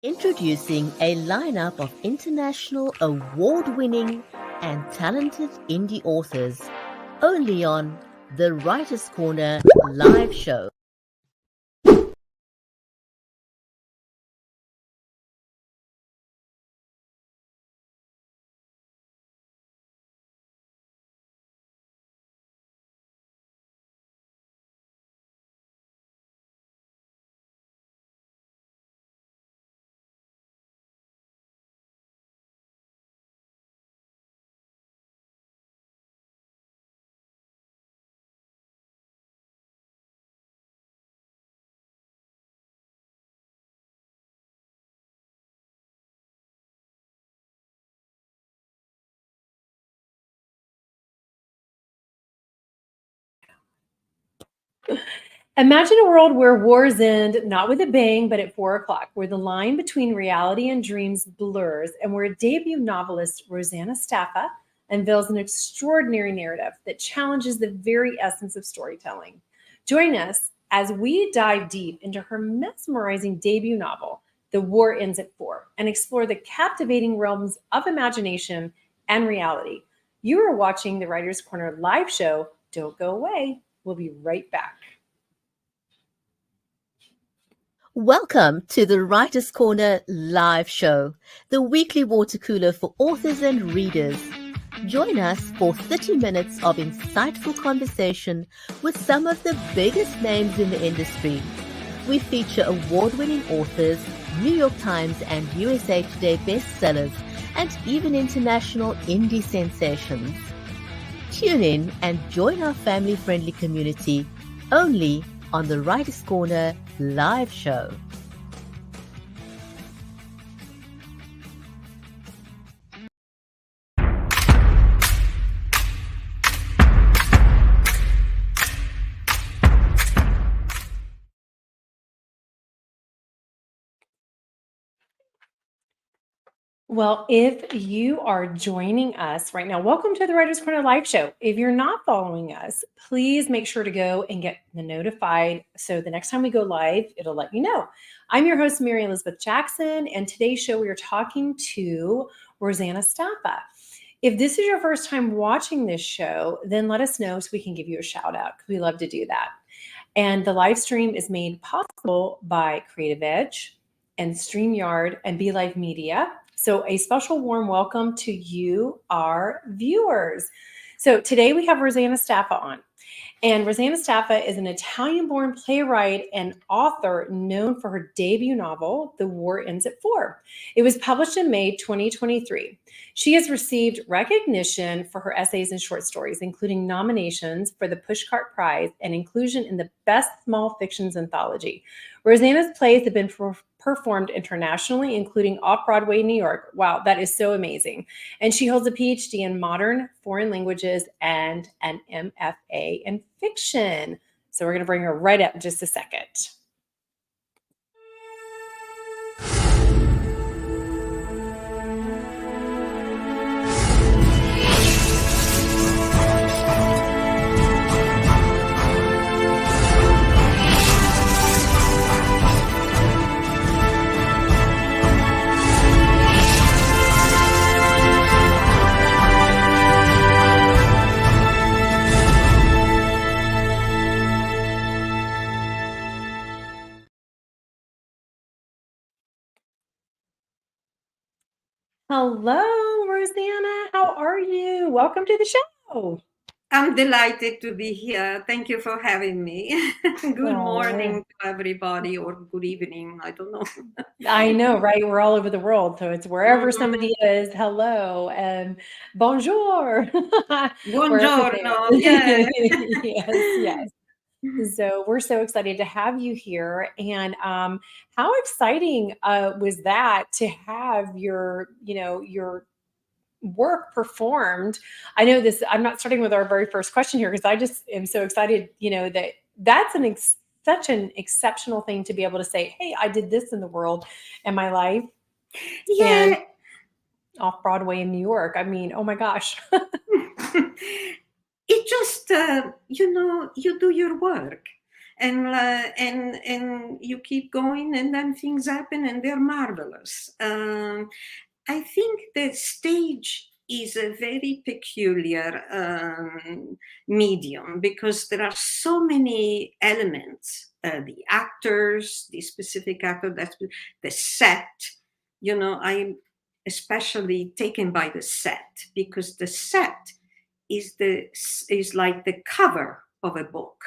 Introducing a lineup of international award-winning and talented indie authors, only on the Writer's Corner live show. Imagine a world where wars end not with a bang, but at 4 o'clock, where the line between reality and dreams blurs, and where debut novelist Rosanna Staffa unveils an extraordinary narrative that challenges the very essence of storytelling. Join us as we dive deep into her mesmerizing debut novel, The War Ends at Four, and explore the captivating realms of imagination and reality. You are watching the Writer's Corner live show. Don't go away. We'll be right back. Welcome to the Writer's Corner live show, the weekly water cooler for authors and readers. Join us for 30 minutes of insightful conversation with some of the biggest names in the industry. We feature award-winning authors, New York Times and USA Today bestsellers, and even international indie sensations. Tune in and join our family-friendly community only on the Writer's Corner live show. Well, if you are joining us right now, welcome to the Writer's Corner live show. If you're not following us, please make sure to go and get notified so the next time we go live, it'll let you know. I'm your host, Mary Elizabeth Jackson, and today's show we are talking to Rosanna Staffa. If this is your first time watching this show, then let us know so we can give you a shout out because we love to do that. And the live stream is made possible by Creative Edge and StreamYard and Be Live Media. So a special warm welcome to you, our viewers. So today we have Rosanna Staffa on. And Rosanna Staffa is an Italian-born playwright and author known for her debut novel, The War Ends at Four. It was published in May 2023. She has received recognition for her essays and short stories, including nominations for the Pushcart Prize and inclusion in the Best Small Fictions Anthology. Rosanna's plays have been performed internationally, including off-Broadway in New York. Wow, that is so amazing. And she holds a PhD in modern foreign languages and an MFA in fiction. So we're going to bring her right up in just a second. Hello, Rosanna. How are you? Welcome to the show. I'm delighted to be here. Thank you for having me. Good morning to everybody, or good evening. I don't know. I know, right? We're all over the world. So it's wherever somebody is. Hello and bonjour. Buongiorno. Yes. Yes. So we're so excited to have you here. And how exciting was that to have your work performed? I know this, I'm not starting with our very first question here because I just am so excited, that that's such an exceptional thing to be able to say, hey, I did this in the world in my life. Yeah. And off Broadway in New York. I mean, oh my gosh. It just, you do your work. and you keep going, and then things happen, and they're marvelous. I think the stage is a very peculiar medium, because there are so many elements, the actors, the specific actor, the set. I'm especially taken by the set, because the set is like the cover of a book.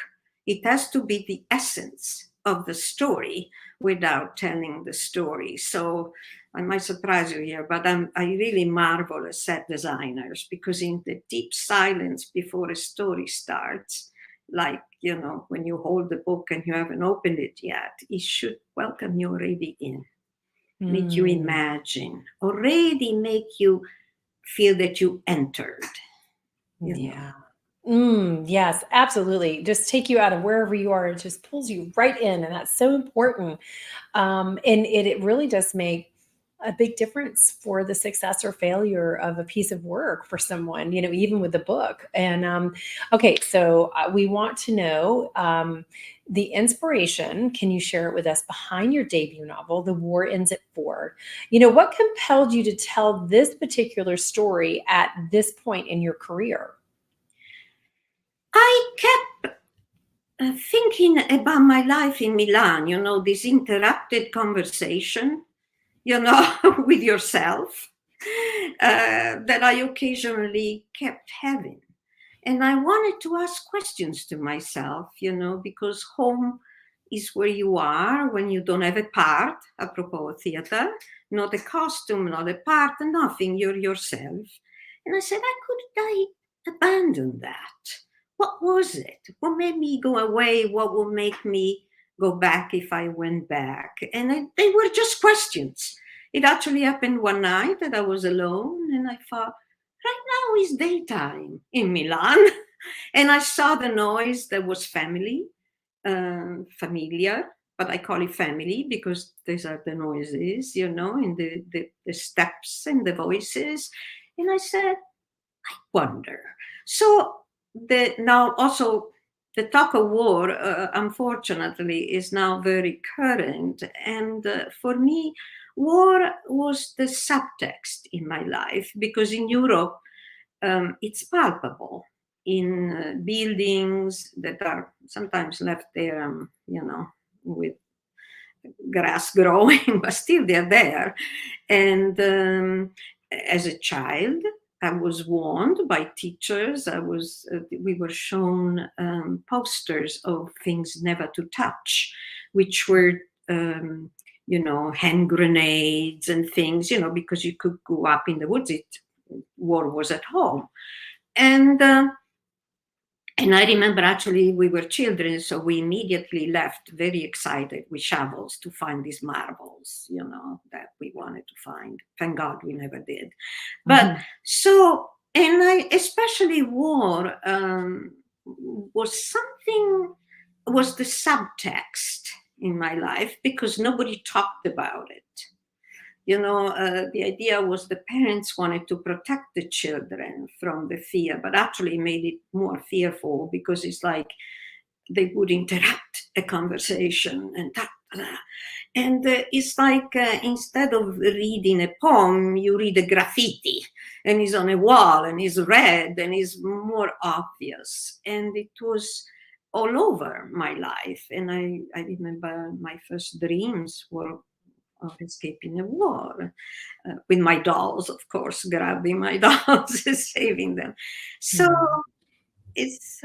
It has to be the essence of the story without telling the story. So I might surprise you here, but I really marvel at set designers, because in the deep silence before a story starts, like, when you hold the book and you haven't opened it yet, it should welcome you already in, make you imagine, already make you feel that you entered. Yeah. Yes, absolutely. Just take you out of wherever you are. It just pulls you right in. And that's so important. And it really does make a big difference for the success or failure of a piece of work for someone, even with the book. And okay, so we want to know the inspiration. Can you share it with us behind your debut novel, The War Ends at Four? What compelled you to tell this particular story at this point in your career? I kept thinking about my life in Milan, this interrupted conversation, with yourself, that I occasionally kept having. And I wanted to ask questions to myself, because home is where you are when you don't have a part, apropos of theater, not a costume, not a part, nothing, you're yourself. And I said, could I abandon that? What was it? What made me go away? What would make me go back if I went back? And they were just questions. It actually happened one night that I was alone, and I thought, right now is daytime in Milan. And I saw the noise that was familiar, but I call it family because these are the noises, in the steps and the voices. And I said, I wonder. So now also the talk of war, unfortunately, is now very current. And for me, war was the subtext in my life, because in Europe, it's palpable in buildings that are sometimes left there, with grass growing, but still they're there. And as a child, I was warned by teachers. We were shown posters of things never to touch, which were, hand grenades and things, because you could go up in the woods. War was at home. And I remember, actually, we were children, so we immediately left very excited with shovels to find these marbles, that we wanted to find. Thank God we never did. But and especially war was the subtext in my life, because nobody talked about it. The idea was the parents wanted to protect the children from the fear, but actually made it more fearful, because it's like they would interrupt a conversation and it's like instead of reading a poem, you read a graffiti, and it's on a wall, and it's red, and it's more obvious. And it was all over my life. And I remember my first dreams were of escaping a war, with my dolls, of course, grabbing my dolls and saving them. So it's,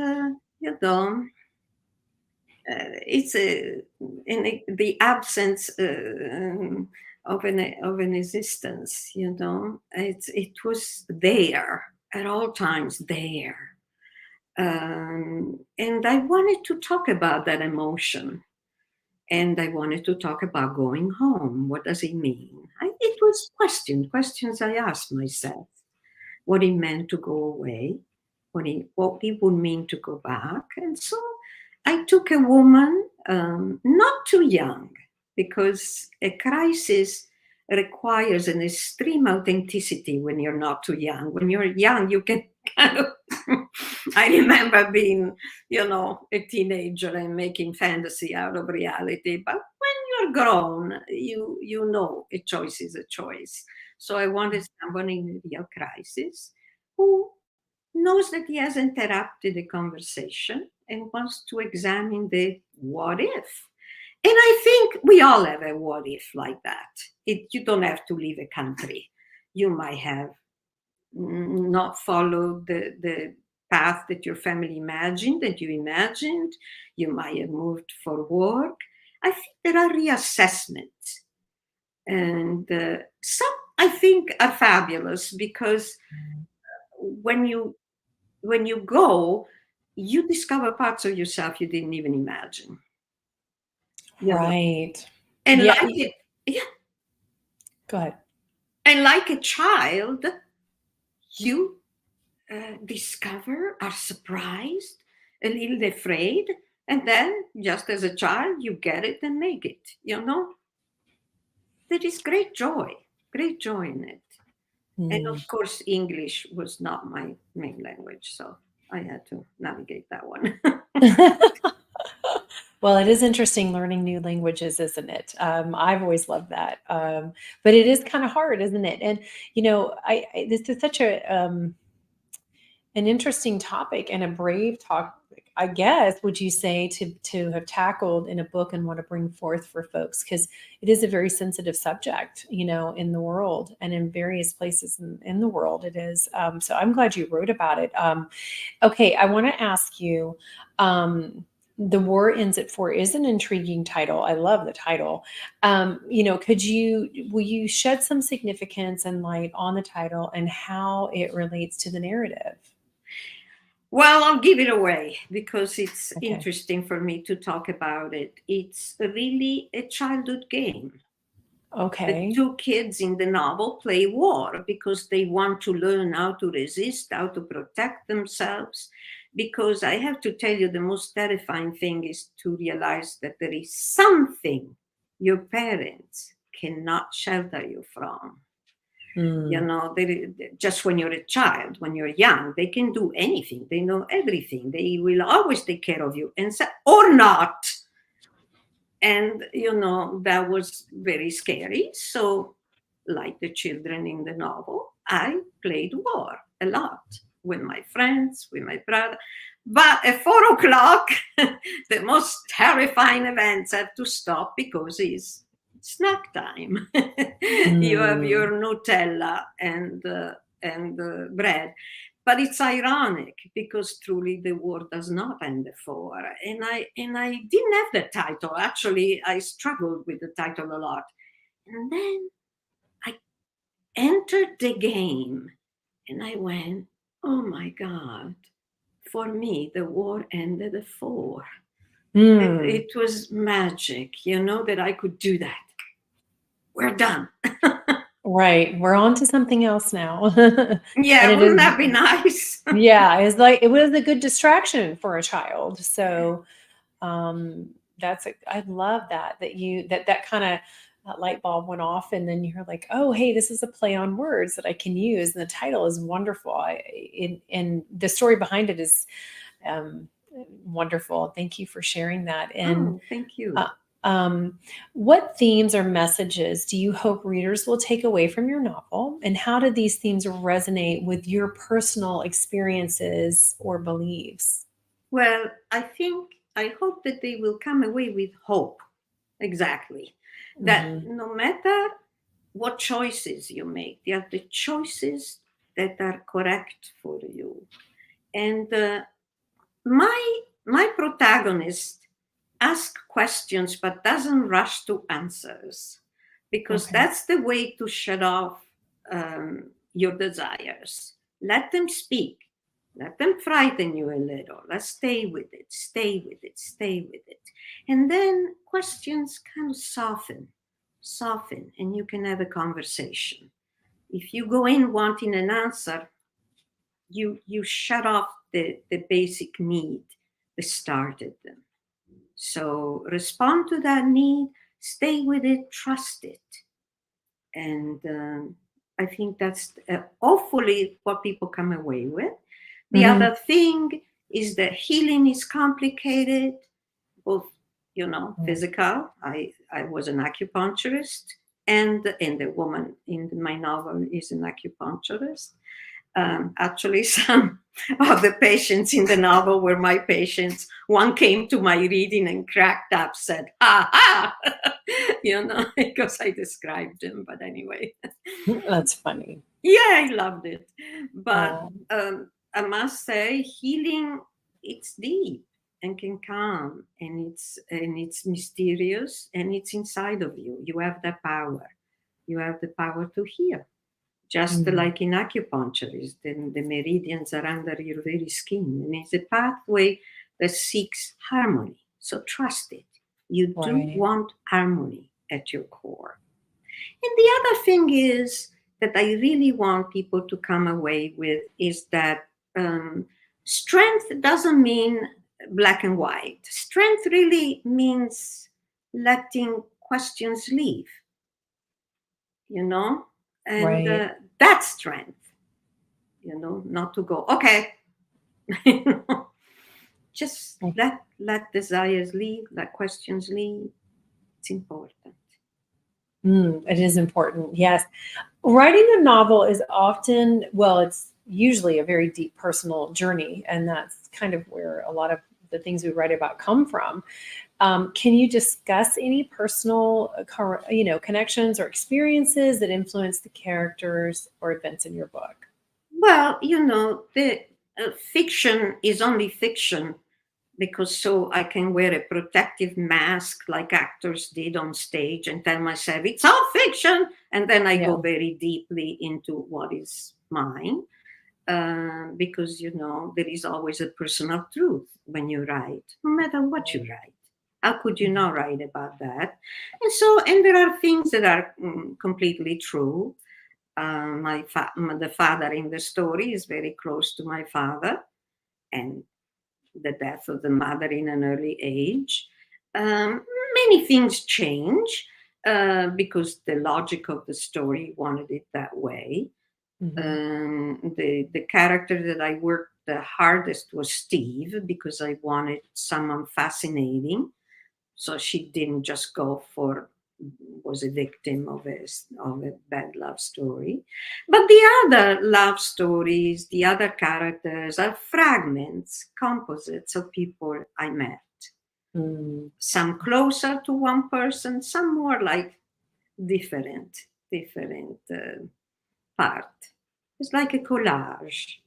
it's in the absence of an existence. It was there at all times, there. And I wanted to talk about that emotion. And I wanted to talk about going home. What does it mean? It was questions I asked myself. What it meant to go away, what it would mean to go back. And so I took a woman, not too young, because a crisis requires an extreme authenticity when you're not too young. When you're young, you can kind of, I remember being, a teenager and making fantasy out of reality. But when you're grown, you know a choice is a choice. So I wanted someone in a real crisis who knows that he has interrupted the conversation and wants to examine the what if. And I think we all have a what if like that. You don't have to leave a country. You might have not followed the path that your family imagined, that you imagined. You might have moved for work. I think there are reassessments. And some, I think, are fabulous because when you when you go, you discover parts of yourself you didn't even imagine. You know, Right. and Yeah. like it, yeah, Go ahead. and like a child, you discover, are surprised, a little afraid, and then just as a child, you get it and make it. There is great joy in it. And Mm. of course, English was not my main language, so I had to navigate that one. Well, it is interesting learning new languages, isn't it? I've always loved that, but it is kind of hard, isn't it? And this is such an interesting topic and a brave topic, I guess. Would you say to have tackled in a book and want to bring forth for folks, because it is a very sensitive subject, in the world and in various places in the world. It is. So I'm glad you wrote about it. Okay, I want to ask you. The War Ends at Four is an intriguing title. I love the title. Will you shed some significance and light on the title and how it relates to the narrative? Well, I'll give it away because it's Okay. interesting for me to talk about it. It's really a childhood game. The Okay. two kids in the novel play war because they want to learn how to resist, how to protect themselves. Because I have to tell you, the most terrifying thing is to realize that there is something your parents cannot shelter you from. Mm. Just when you're a child, when you're young, they can do anything. They know everything. They will always take care of you, and so, or not. And that was very scary. So, like the children in the novel, I played war a lot with my friends, with my brother. But at 4 o'clock, the most terrifying events have to stop because it's snack time. You have Mm. your Nutella and bread. But it's ironic because truly the war does not end at 4. And I didn't have the title. Actually, I struggled with the title a lot. And then I entered the game and I went, oh my God, for me, the war ended at 4. Mm. It was magic, that I could do that. We're done. Right. We're on to something else now. And Yeah, it wouldn't is, that be nice? yeah, it's like it was a good distraction for a child. So I love that kind of that light bulb went off, and then you're like, oh, hey, this is a play on words that I can use, and the title is wonderful. And the story behind it is um, wonderful. Thank you for sharing that. And Oh, thank you. uh, what themes or messages do you hope readers will take away from your novel, and how do these themes resonate with your personal experiences or beliefs? Well, I hope that they will come away with hope. Exactly. That Hmm. no matter what choices you make, they are the choices that are correct for you. And my protagonist asks questions but doesn't rush to answers, because Okay. that's the way to shut off your desires. Let them speak. Let them frighten you a little. Let's stay with it, stay with it, stay with it. And then questions kind of soften, and you can have a conversation. If you go in wanting an answer, you shut off the basic need that started them. So respond to that need, stay with it, trust it. And I think that's hopefully what people come away with. The Mhm. other thing is that healing is complicated, both, physical. I was an acupuncturist, and the woman in my novel is an acupuncturist. Actually, some of the patients in the novel were my patients. One came to my reading and cracked up, said, "Ha ha," because I described him. But anyway, That's funny. yeah, I loved it. But Um, I must say, healing, it's deep and can come, and it's mysterious, and it's inside of you. You have the power. You have the power to heal. Just mm, like in acupuncture, the meridians are under your very skin, and it's a pathway that seeks harmony. So trust it. You do right. want harmony at your core. And the other thing is that I really want people to come away with is that strength doesn't mean black and white. Strength really means letting questions leave, you know, and Right. that's strength, not to go, okay, you know, just let desires leave, let questions leave. It's important. It is important. Yes. Writing a novel is often, well, it's usually a very deep personal journey. And that's kind of where a lot of the things we write about come from. Can you discuss any personal, connections or experiences that influence the characters or events in your book? Well, the fiction is only fiction because so I can wear a protective mask like actors did on stage and tell myself it's all fiction. And then I go Yeah. very deeply into what is mine. Because, there is always a personal truth when you write, no matter what you write. How could you not write about that? And there are things that are completely true. The father in the story is very close to my father, and the death of the mother in an early age. Many things change because the logic of the story wanted it that way. Mhm. The character that I worked the hardest was Steve because I wanted someone fascinating. So she didn't just go for was a victim of a bad love story. But the other love stories, the other characters are fragments, composites of people I met. Mm. Some closer to one person, some more like different part. It's like a collage.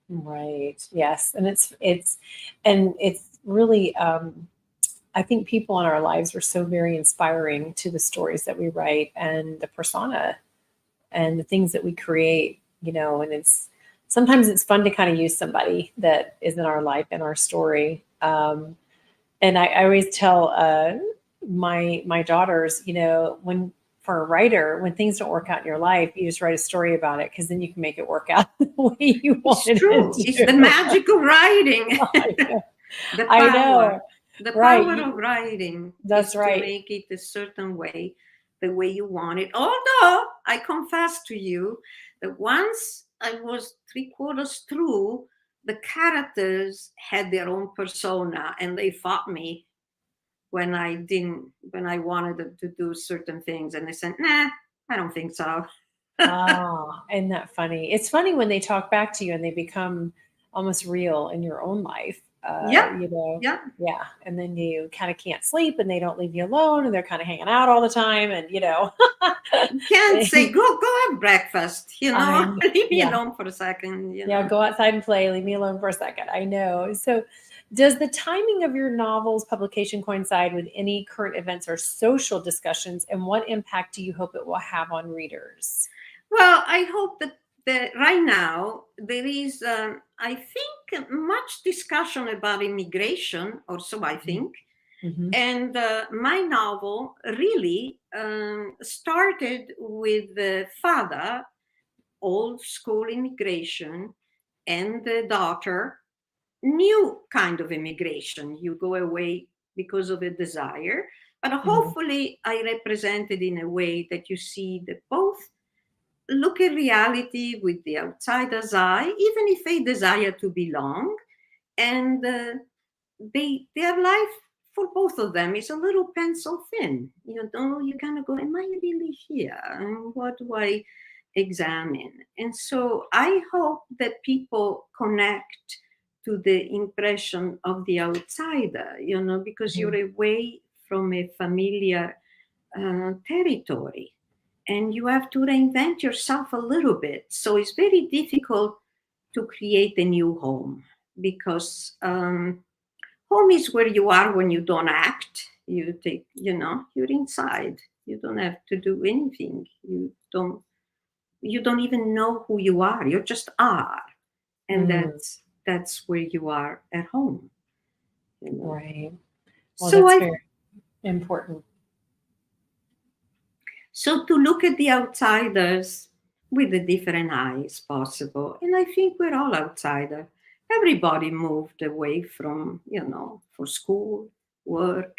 Right. Yes. And it's really, I think people in our lives are so very inspiring to the stories that we write and the persona and the things that we create, and sometimes it's fun to kind of use somebody that is in our life, in our story. And I always tell my daughters, when for a writer, when things don't work out in your life, you just write a story about it because then you can make it work out the way you It's wanted it true. It's the to. magic of writing. I know. the I power. know. The Right. power of writing That's is to right. make it a certain way, the way you want it. Although I confess to you that once I was three-quarters through, the characters had their own persona and they fought me when I wanted them to do certain things. And they said, nah, I don't think so. Oh, isn't that funny? It's funny when they talk back to you and they become almost real in your own life. Yeah, yeah. Yeah. And then you kind of can't sleep and they don't leave you alone and they're kind of hanging out all the time. And, You can't say go have breakfast, I'm, leave me yeah. alone for a second. Yeah. Go outside and play. Leave me alone for a second. I know. So, does the timing of your novel's publication coincide with any current events or social discussions? And what impact do you hope it will have on readers? Well, I hope that right now there is, I think, much discussion about immigration, or so I think. Mm-hmm. And my novel really started with the father, old school immigration, and the daughter, new kind of immigration. You go away because of a desire, but Mm-hmm. hopefully I represented in a way that you see that both look at reality with the outsider's eye, even if they desire to belong, and their life for both of them is a little pencil thin. You know, you kind of go, am I really here? And what do I examine? And so I hope that people connect to the impression of the outsider, you know, because Mhm. you're away from a familiar territory and you have to reinvent yourself a little bit. So it's very difficult to create a new home because home is where you are when you don't act. You take, you know, you're inside. You don't have to do anything. You don't even know who you are. You just are. And Mm, that's where you are at home, you know. right. Well, So that's I very important. So to look at the outsiders with a different eye is possible. And I think we're all outsider. Everybody moved away from, you know, for school, work,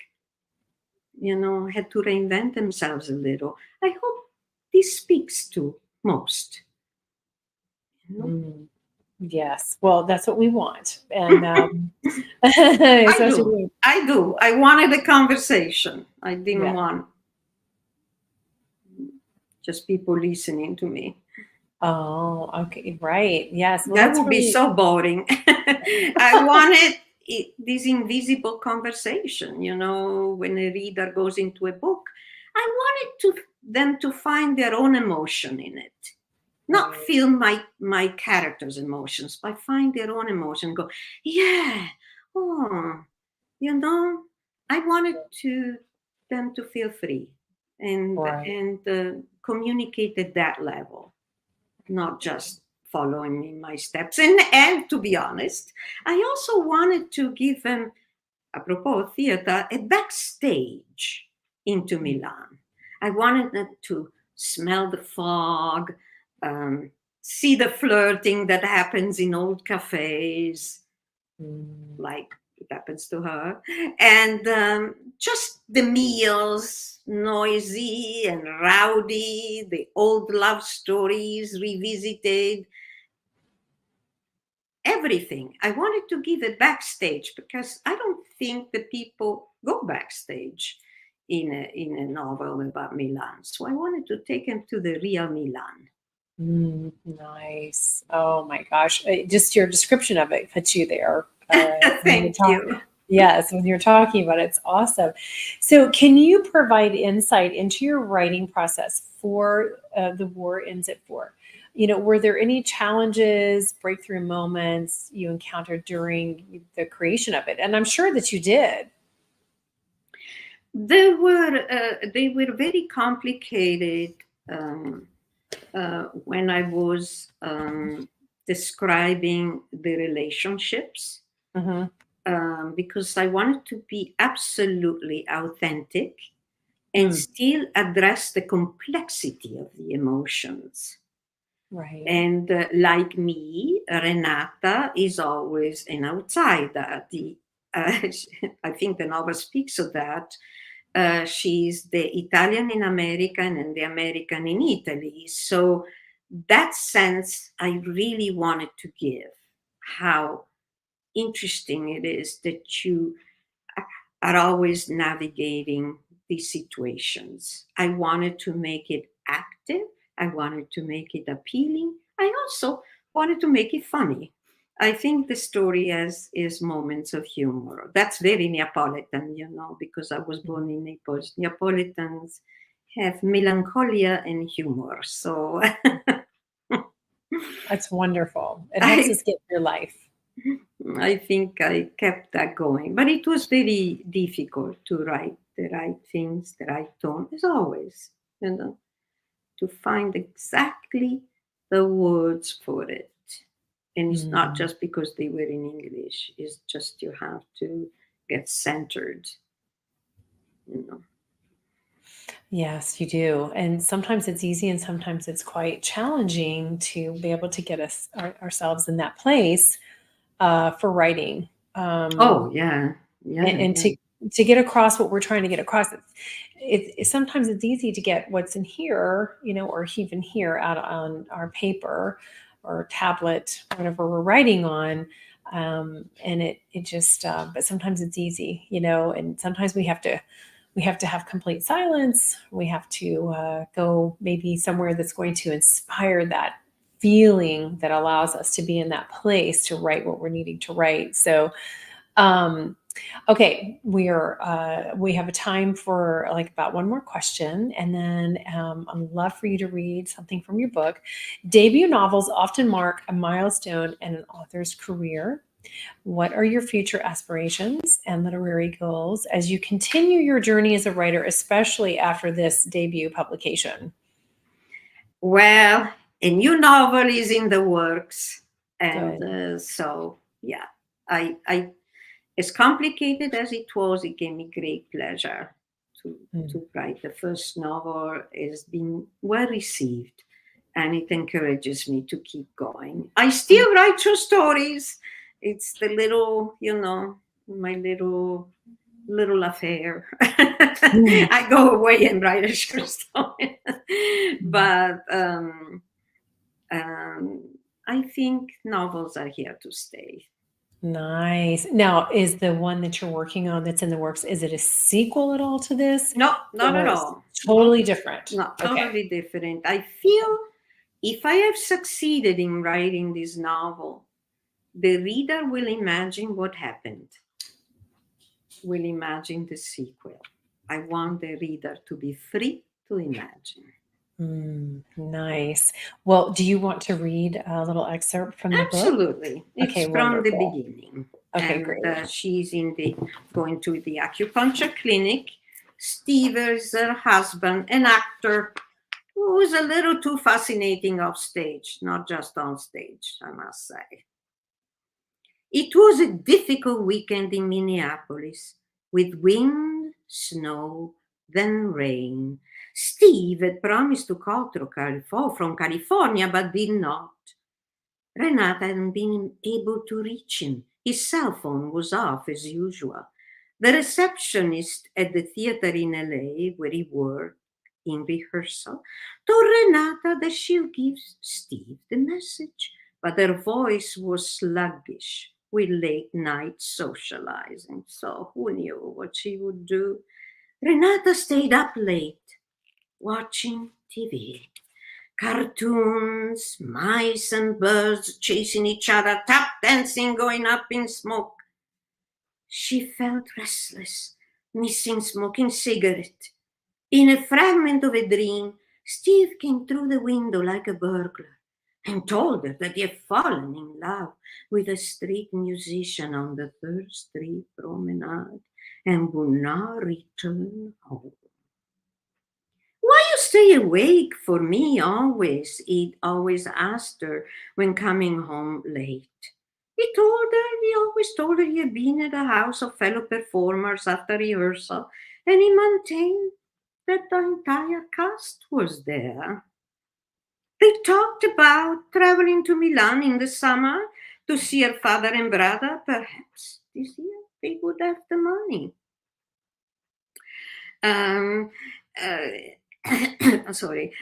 you know, had to reinvent themselves a little. I hope this speaks to most, you know. Mm, yes. Well, that's what we want. And especially, I yeah, do. I wanted a conversation. I didn't yeah. want just people listening to me. Oh, okay. Right. Yes. Well, That that's would be really, so boring. I wanted this invisible conversation, you know, when a reader goes into a book. I wanted them to find their own emotion in it, not right. feel my character's emotions, but find their own emotion. Go, yeah, oh, you know, I wanted to them to feel free Right. and communicate at that level, not just following in my steps. And to be honest, I also wanted to give them, apropos theater, a backstage into Milan. I wanted them to smell the fog, um, see the flirting that happens in old cafes, Mm, like it happens to her, and just the meals, noisy and rowdy, the old love stories revisited, everything. I wanted to give a backstage because I don't think the people go backstage in a novel about Milan. So I wanted to take them to the real Milan. nice. Oh my gosh. Just your description of it puts you there. When you're Thank you. yes, when you're talking about it, it's awesome. So, can you provide insight into your writing process for The War Ends at Four? You know, were there any challenges, breakthrough moments you encountered during the creation of it? And I'm sure that you did. They were very complicated when I was describing the relationships, Hmm. because I wanted to be absolutely authentic and Mm, still address the complexity of the emotions. right. And like me, Renata is always an outsider. I think the novel speaks of that. She's the Italian in America and the American in Italy. So that sense I really wanted to give, how interesting it is that you are always navigating these situations. I wanted to make it active. I wanted to make it appealing. I also wanted to make it funny. I think the story has is moments of humor. That's very Neapolitan, you know, because I was born in Naples. Neapolitans have melancholia and humor. So That's wonderful. It helps I us get through life. I think I kept that going. But it was very difficult to write the right things, the right tone, as always, you know, to find exactly the words for it. And it's not Mm. just because they were in English, it's just you have to get centered, you know. Yes, you do. And sometimes it's easy and sometimes it's quite challenging to be able to get ourselves in that place for writing. Oh, yeah, And, yeah, and to yeah. to get across what we're trying to get across. Sometimes it's easy to get what's in here, or even here out on our paper or tablet, whatever we're writing on. And it just, but sometimes it's easy, and sometimes we have to have complete silence. We have to go maybe somewhere that's going to inspire that feeling that allows us to be in that place to write what we're needing to write. So, okay, we have a time for like about one more question, and then I'd love for you to read something from your book. Debut novels often mark a milestone in an author's career. What are your future aspirations and literary goals as you continue your journey as a writer, especially after this debut publication? Well, a new novel is in the works, and Good. so yeah, I as complicated as it was, it gave me great pleasure to Mm. to write the first novel. It has been well received, and it encourages me to keep going. I still write short stories. It's the little, my little affair. Mm. I go away and write a short story, but um, I think novels are here to stay. Nice. Now, is the one that you're working on that's in the works, is it a sequel at all to this? No, not at Or is all. it No, totally different? not Okay. totally different. I feel if I have succeeded in writing this novel, the reader will imagine what happened, will imagine the sequel. I want the reader to be free to imagine. Nice. Well, do you want to read a little excerpt from the book? Absolutely. It's Okay, from the wonderful. beginning. Okay, And great. she's going to the acupuncture clinic. Steve is her husband, an actor who is a little too fascinating off stage, not just on stage, I must say. It was a difficult weekend in Minneapolis with wind, snow, then rain. Steve had promised to call from California, but did not. Renata hadn't been able to reach him. His cell phone was off as usual. The receptionist at the theater in LA, where he worked in rehearsal, told Renata that she'll give Steve the message, but her voice was sluggish with late night socializing. So who knew what she would do? Renata stayed up late watching TV. Cartoons, mice and birds chasing each other, tap dancing going up in smoke. She felt restless, missing smoking cigarette. In a fragment of a dream, Steve came through the window like a burglar and told her that he had fallen in love with a street musician on the Third Street promenade and would not return home. Why you stay awake for me always? He'd always asked her when coming home late. He always told her he had been at the house of fellow performers after rehearsal, and he maintained that the entire cast was there. They talked about traveling to Milan in the summer to see her father and brother. Perhaps this year they would have the money. Um, sorry.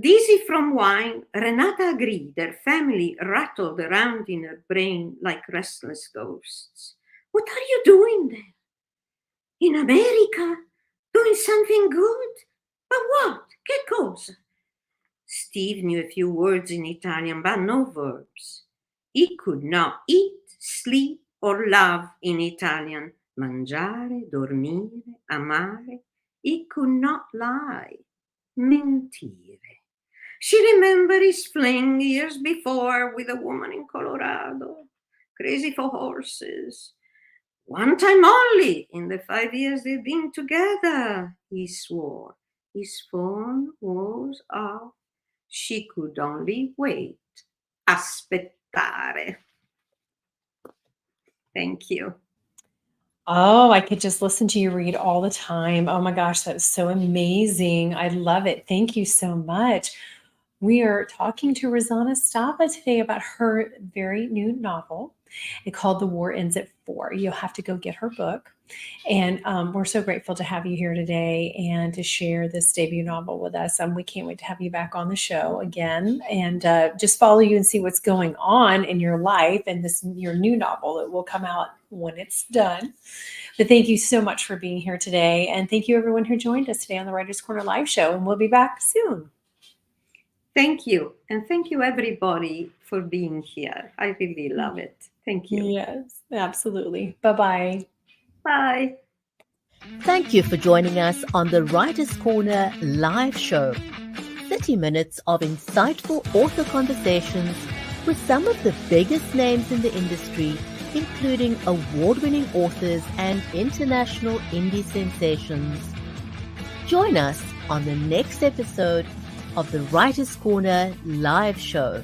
Dizzy from wine, Renata agreed. Their family rattled around in her brain like restless ghosts. What are you doing there? In America? Doing something good? But what? Che cosa? Steve knew a few words in Italian, but no verbs. He could not eat, sleep, or love in Italian. Mangiare, dormire, amare. He could not lie. Mentire. She remembered his fling years before with a woman in Colorado, crazy for horses. One time only in the 5 years they'd been together, he swore. His phone was off. She could only wait. Aspettare. Thank you. Oh, I could just listen to you read all the time. Oh my gosh, that was so amazing. I love it. Thank you so much. We are talking to Rosanna Staffa today about her very new novel. It's called The War Ends at 4. You'll have to go get her book. And we're so grateful to have you here today and to share this debut novel with us. We can't wait to have you back on the show again and just follow you and see what's going on in your life and your new novel that will come out when it's done. But thank you so much for being here today. And thank you everyone who joined us today on the Writers Corner Live Show. And we'll be back soon. Thank you. And thank you everybody for being here. I really love it. Thank you. Yes, absolutely. Bye-bye. Bye. Thank you for joining us on the Writers Corner Live Show. 30 minutes of insightful author conversations with some of the biggest names in the industry, including award-winning authors and international indie sensations. Join us on the next episode of the Writers Corner Live Show.